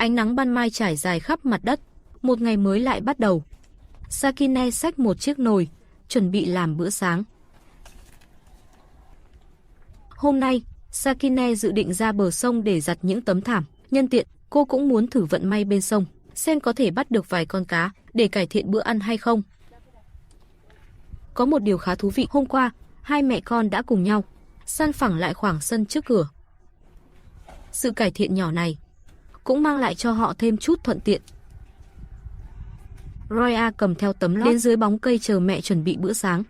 Ánh nắng ban mai trải dài khắp mặt đất, một ngày mới lại bắt đầu. Sakine xách một chiếc nồi, chuẩn bị làm bữa sáng. Hôm nay, Sakine dự định ra bờ sông để giặt những tấm thảm, nhân tiện, cô cũng muốn thử vận may bên sông, xem có thể bắt được vài con cá để cải thiện bữa ăn hay không. Có một điều khá thú vị, hôm qua, hai mẹ con đã cùng nhau săn phẳng lại khoảng sân trước cửa. Sự cải thiện nhỏ này cũng mang lại cho họ thêm chút thuận tiện. Roya cầm theo tấm lót đến dưới bóng cây chờ mẹ chuẩn bị bữa sáng.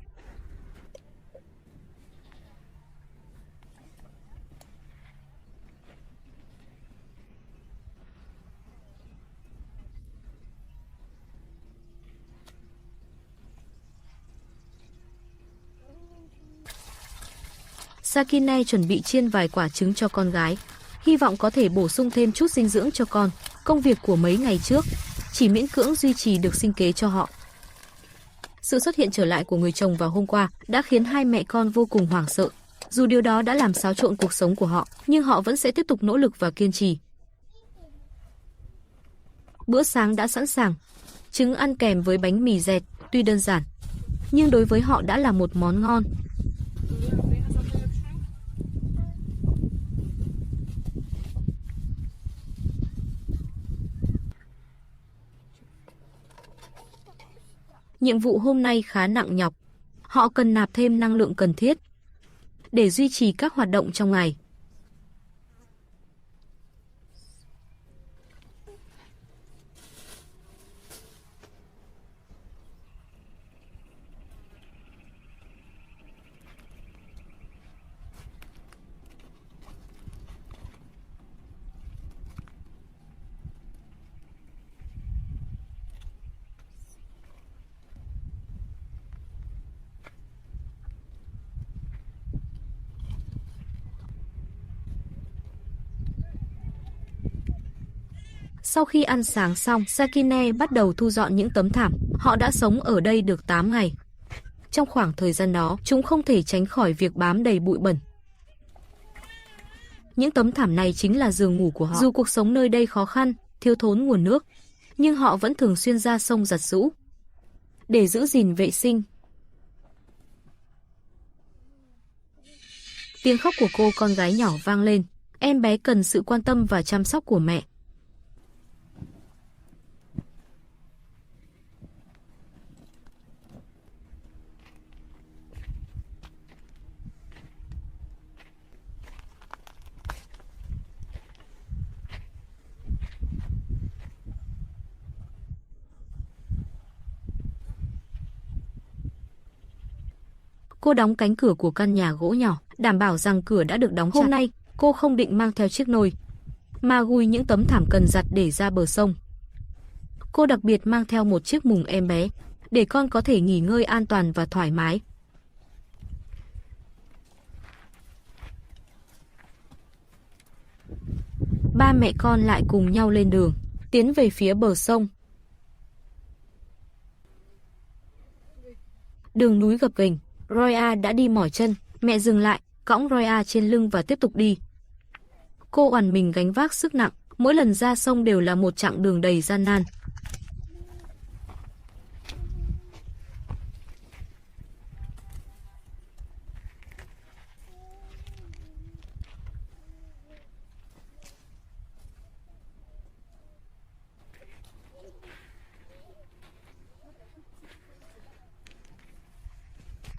Sakine chuẩn bị chiên vài quả trứng cho con gái, hy vọng có thể bổ sung thêm chút dinh dưỡng cho con. Công việc của mấy ngày trước chỉ miễn cưỡng duy trì được sinh kế cho họ. Sự xuất hiện trở lại của người chồng vào hôm qua đã khiến hai mẹ con vô cùng hoảng sợ. Dù điều đó đã làm xáo trộn cuộc sống của họ, nhưng họ vẫn sẽ tiếp tục nỗ lực và kiên trì. Bữa sáng đã sẵn sàng. Trứng ăn kèm với bánh mì dẹt, tuy đơn giản, nhưng đối với họ đã là một món ngon. Nhiệm vụ hôm nay khá nặng nhọc. Họ cần nạp thêm năng lượng cần thiết để duy trì các hoạt động trong ngày. Sau khi ăn sáng xong, Sakine bắt đầu thu dọn những tấm thảm. Họ đã sống ở đây được 8 ngày. Trong khoảng thời gian đó, chúng không thể tránh khỏi việc bám đầy bụi bẩn. Những tấm thảm này chính là giường ngủ của họ. Dù cuộc sống nơi đây khó khăn, thiếu thốn nguồn nước, nhưng họ vẫn thường xuyên ra sông giặt giũ để giữ gìn vệ sinh. Tiếng khóc của cô con gái nhỏ vang lên. Em bé cần sự quan tâm và chăm sóc của mẹ. Cô đóng cánh cửa của căn nhà gỗ nhỏ, đảm bảo rằng cửa đã được đóng chặt. Hôm nay, cô không định mang theo chiếc nồi, mà gùi những tấm thảm cần giặt để ra bờ sông. Cô đặc biệt mang theo một chiếc mùng em bé, để con có thể nghỉ ngơi an toàn và thoải mái. Ba mẹ con lại cùng nhau lên đường, tiến về phía bờ sông. Đường núi gập ghềnh, Roya đã đi mỏi chân, mẹ dừng lại, cõng Roya trên lưng và tiếp tục đi. Cô oằn mình gánh vác sức nặng, mỗi lần ra sông đều là một chặng đường đầy gian nan.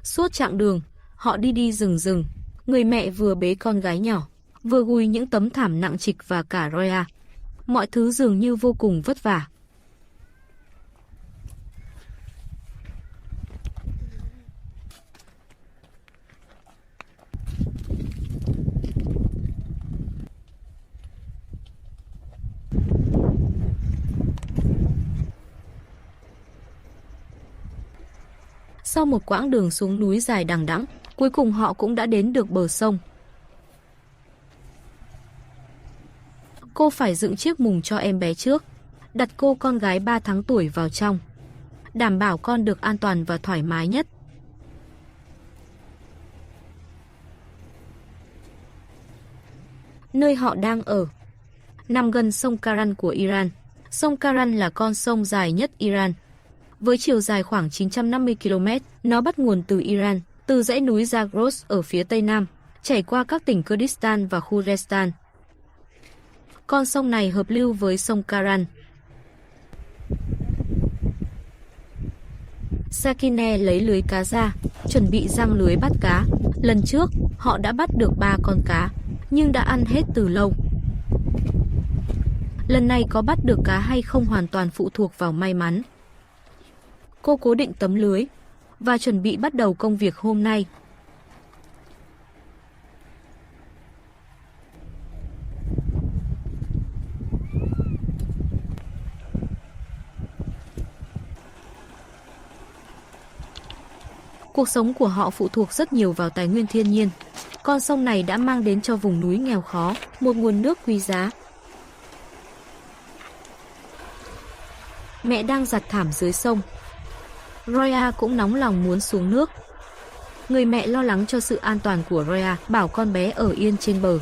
Suốt chặng đường, họ đi rừng. Người mẹ vừa bế con gái nhỏ, vừa gùi những tấm thảm nặng trịch và cả Roya. Mọi thứ dường như vô cùng vất vả. Sau một quãng đường xuống núi dài đằng đẵng, cuối cùng họ cũng đã đến được bờ sông. Cô phải dựng chiếc mùng cho em bé trước, đặt cô con gái 3 tháng tuổi vào trong, đảm bảo con được an toàn và thoải mái nhất. Nơi họ đang ở nằm gần sông Karan của Iran. Sông Karan là con sông dài nhất Iran. Với chiều dài khoảng 950 km, nó bắt nguồn từ Iran, từ dãy núi Zagros ở phía tây nam, chảy qua các tỉnh Kurdistan và Khuzestan. Con sông này hợp lưu với sông Karan. Sakineh lấy lưới cá ra, chuẩn bị giăng lưới bắt cá. Lần trước, họ đã bắt được 3 con cá, nhưng đã ăn hết từ lâu. Lần này có bắt được cá hay không hoàn toàn phụ thuộc vào may mắn. Cô cố định tấm lưới và chuẩn bị bắt đầu công việc hôm nay. Cuộc sống của họ phụ thuộc rất nhiều vào tài nguyên thiên nhiên. Con sông này đã mang đến cho vùng núi nghèo khó một nguồn nước quý giá. Mẹ đang giặt thảm dưới sông. Roya cũng nóng lòng muốn xuống nước. Người mẹ lo lắng cho sự an toàn của Roya, bảo con bé ở yên trên bờ.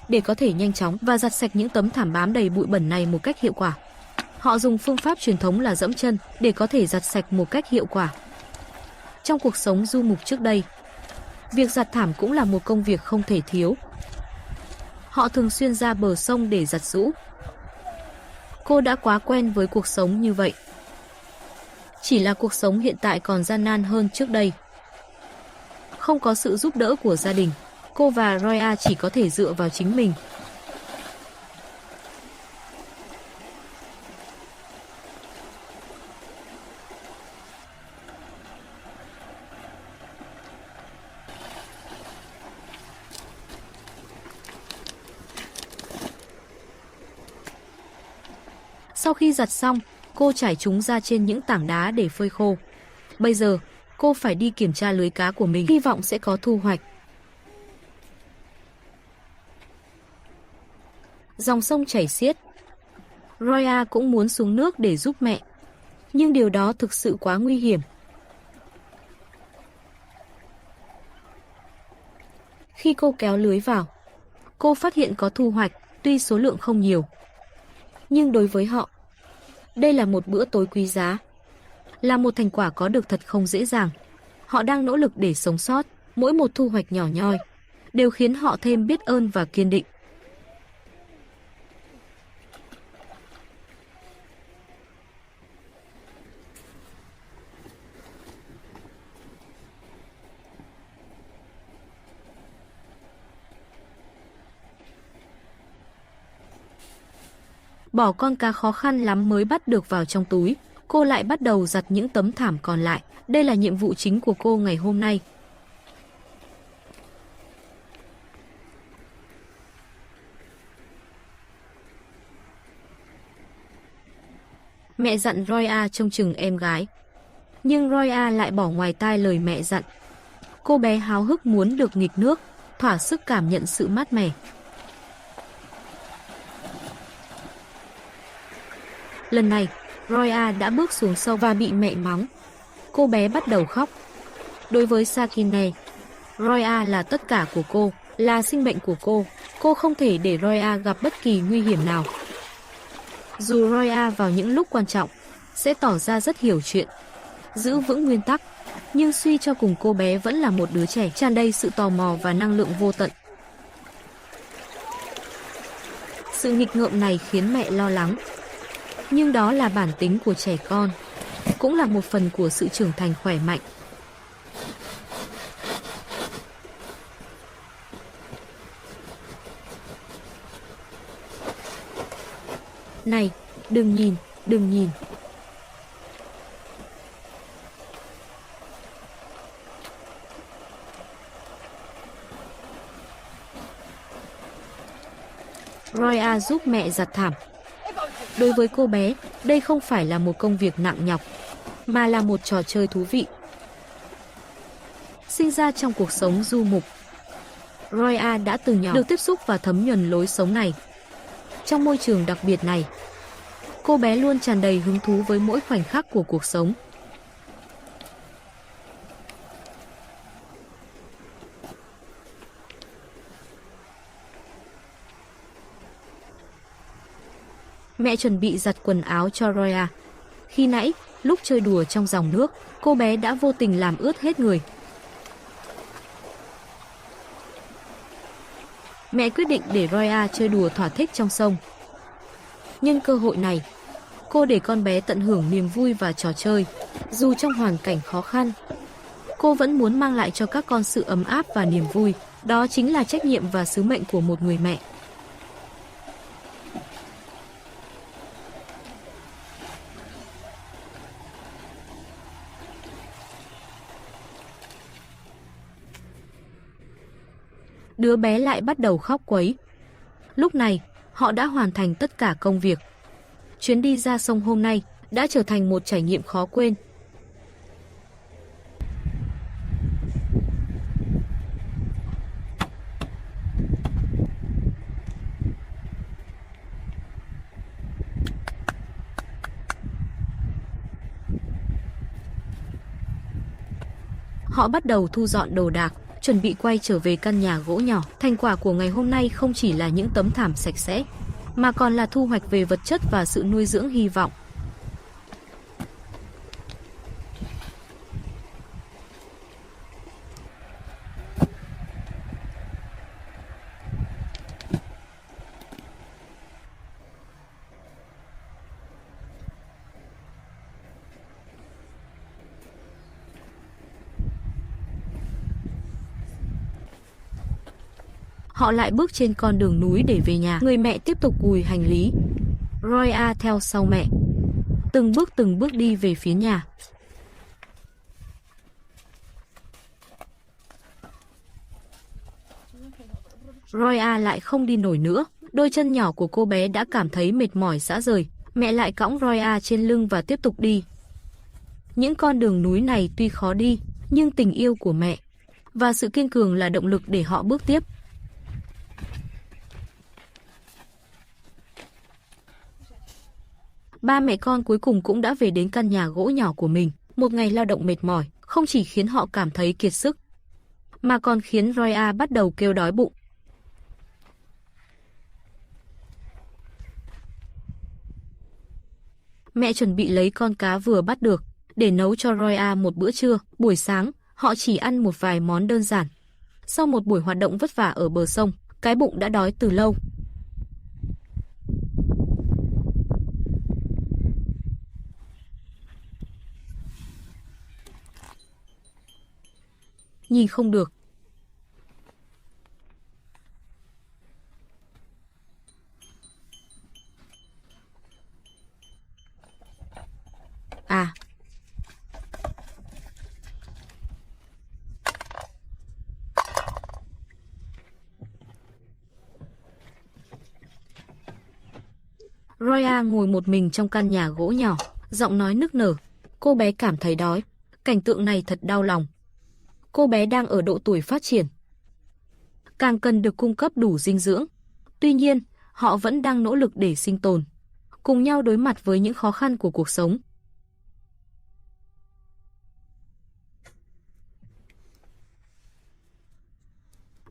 Để có thể nhanh chóng và giặt sạch những tấm thảm bám đầy bụi bẩn này một cách hiệu quả, họ dùng phương pháp truyền thống là dẫm chân để có thể giặt sạch một cách hiệu quả. Trong cuộc sống du mục trước đây, việc giặt thảm cũng là một công việc không thể thiếu. Họ thường xuyên ra bờ sông để giặt giũ. Cô đã quá quen với cuộc sống như vậy. Chỉ là cuộc sống hiện tại còn gian nan hơn trước đây. Không có sự giúp đỡ của gia đình, cô và Roya chỉ có thể dựa vào chính mình. Sau khi giặt xong, cô trải chúng ra trên những tảng đá để phơi khô. Bây giờ, cô phải đi kiểm tra lưới cá của mình, hy vọng sẽ có thu hoạch. Dòng sông chảy xiết. Roya cũng muốn xuống nước để giúp mẹ, nhưng điều đó thực sự quá nguy hiểm. Khi cô kéo lưới vào, cô phát hiện có thu hoạch, tuy số lượng không nhiều. Nhưng đối với họ, đây là một bữa tối quý giá, là một thành quả có được thật không dễ dàng. Họ đang nỗ lực để sống sót, mỗi một thu hoạch nhỏ nhoi đều khiến họ thêm biết ơn và kiên định. Bỏ con cá khó khăn lắm mới bắt được vào trong túi, cô lại bắt đầu giặt những tấm thảm còn lại. Đây là nhiệm vụ chính của cô ngày hôm nay. Mẹ dặn Roya trông chừng em gái, nhưng Roya lại bỏ ngoài tai lời mẹ dặn. Cô bé háo hức muốn được nghịch nước, thỏa sức cảm nhận sự mát mẻ. Lần này, Roya đã bước xuống sâu và bị mẹ mắng. Cô bé bắt đầu khóc. Đối với Sakineh, Roya là tất cả của cô, là sinh mệnh của cô. Cô không thể để Roya gặp bất kỳ nguy hiểm nào. Dù Roya vào những lúc quan trọng sẽ tỏ ra rất hiểu chuyện, giữ vững nguyên tắc, nhưng suy cho cùng cô bé vẫn là một đứa trẻ tràn đầy sự tò mò và năng lượng vô tận. Sự nghịch ngợm này khiến mẹ lo lắng. Nhưng đó là bản tính của trẻ con, cũng là một phần của sự trưởng thành khỏe mạnh. Này, đừng nhìn, đừng nhìn. Roya giúp mẹ giặt thảm. Đối với cô bé, đây không phải là một công việc nặng nhọc, mà là một trò chơi thú vị. Sinh ra trong cuộc sống du mục, Roya đã từ nhỏ được tiếp xúc và thấm nhuần lối sống này. Trong môi trường đặc biệt này, cô bé luôn tràn đầy hứng thú với mỗi khoảnh khắc của cuộc sống. Mẹ chuẩn bị giặt quần áo cho Roya. Khi nãy, lúc chơi đùa trong dòng nước, cô bé đã vô tình làm ướt hết người. Mẹ quyết định để Roya chơi đùa thỏa thích trong sông. Nhân cơ hội này, cô để con bé tận hưởng niềm vui và trò chơi. Dù trong hoàn cảnh khó khăn, cô vẫn muốn mang lại cho các con sự ấm áp và niềm vui. Đó chính là trách nhiệm và sứ mệnh của một người mẹ. Đứa bé lại bắt đầu khóc quấy. Lúc này, họ đã hoàn thành tất cả công việc. Chuyến đi ra sông hôm nay đã trở thành một trải nghiệm khó quên. Họ bắt đầu thu dọn đồ đạc, chuẩn bị quay trở về căn nhà gỗ nhỏ. Thành quả của ngày hôm nay không chỉ là những tấm thảm sạch sẽ, mà còn là thu hoạch về vật chất và sự nuôi dưỡng hy vọng. Họ lại bước trên con đường núi để về nhà. Người mẹ tiếp tục gùi hành lý. Roya theo sau mẹ, từng bước đi về phía nhà. Roya lại không đi nổi nữa. Đôi chân nhỏ của cô bé đã cảm thấy mệt mỏi rã rời. Mẹ lại cõng Roya trên lưng và tiếp tục đi. Những con đường núi này tuy khó đi, nhưng tình yêu của mẹ và sự kiên cường là động lực để họ bước tiếp. Ba mẹ con cuối cùng cũng đã về đến căn nhà gỗ nhỏ của mình. Một ngày lao động mệt mỏi không chỉ khiến họ cảm thấy kiệt sức, mà còn khiến Roya bắt đầu kêu đói bụng. Mẹ chuẩn bị lấy con cá vừa bắt được để nấu cho Roya một bữa trưa. Buổi sáng, họ chỉ ăn một vài món đơn giản. Sau một buổi hoạt động vất vả ở bờ sông, cái bụng đã đói từ lâu. Nhìn không được. À. Roya ngồi một mình trong căn nhà gỗ nhỏ, giọng nói nức nở. Cô bé cảm thấy đói. Cảnh tượng này thật đau lòng. Cô bé đang ở độ tuổi phát triển, càng cần được cung cấp đủ dinh dưỡng. Tuy nhiên, họ vẫn đang nỗ lực để sinh tồn, cùng nhau đối mặt với những khó khăn của cuộc sống.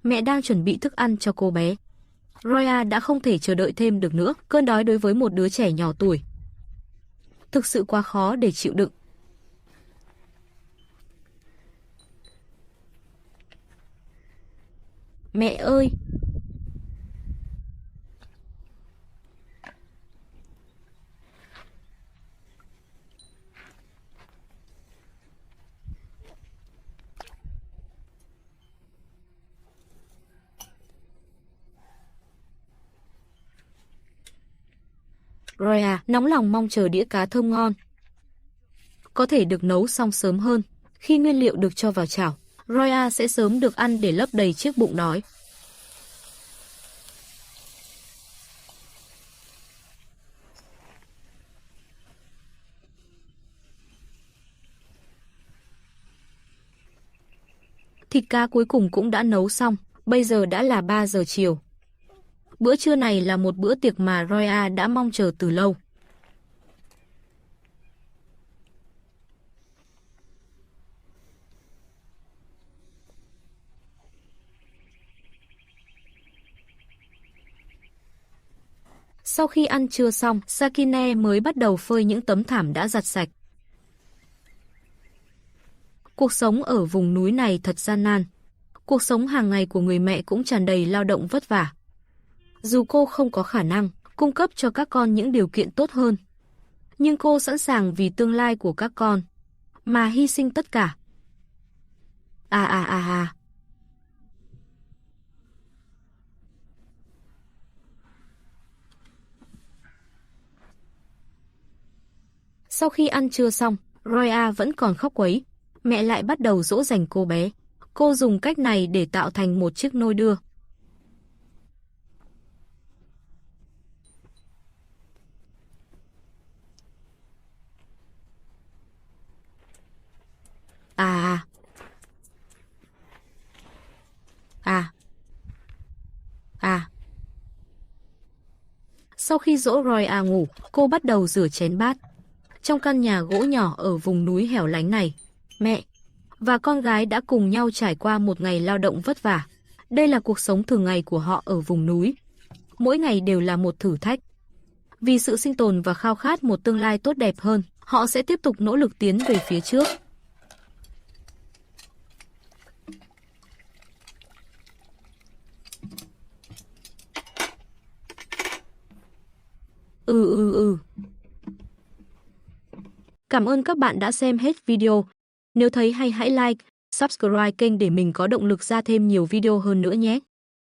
Mẹ đang chuẩn bị thức ăn cho cô bé. Roya đã không thể chờ đợi thêm được nữa. Cơn đói đối với một đứa trẻ nhỏ tuổi thực sự quá khó để chịu đựng. Mẹ ơi! Roya nóng lòng mong chờ đĩa cá thơm ngon có thể được nấu xong sớm hơn. Khi nguyên liệu được cho vào chảo, Roya sẽ sớm được ăn để lấp đầy chiếc bụng đói. Thịt cá cuối cùng cũng đã nấu xong, bây giờ đã là 3 giờ chiều. Bữa trưa này là một bữa tiệc mà Roya đã mong chờ từ lâu. Sau khi ăn trưa xong, Sakine mới bắt đầu phơi những tấm thảm đã giặt sạch. Cuộc sống ở vùng núi này thật gian nan. Cuộc sống hàng ngày của người mẹ cũng tràn đầy lao động vất vả. Dù cô không có khả năng cung cấp cho các con những điều kiện tốt hơn, nhưng cô sẵn sàng vì tương lai của các con mà hy sinh tất cả. Sau khi ăn trưa xong, Roya vẫn còn khóc quấy. Mẹ lại bắt đầu dỗ dành cô bé. Cô dùng cách này để tạo thành một chiếc nôi đưa. Sau khi dỗ Roya ngủ, cô bắt đầu rửa chén bát. Trong căn nhà gỗ nhỏ ở vùng núi hẻo lánh này, mẹ và con gái đã cùng nhau trải qua một ngày lao động vất vả. Đây là cuộc sống thường ngày của họ ở vùng núi. Mỗi ngày đều là một thử thách. Vì sự sinh tồn và khao khát một tương lai tốt đẹp hơn, họ sẽ tiếp tục nỗ lực tiến về phía trước. Cảm ơn các bạn đã xem hết video. Nếu thấy hay hãy like, subscribe kênh để mình có động lực ra thêm nhiều video hơn nữa nhé.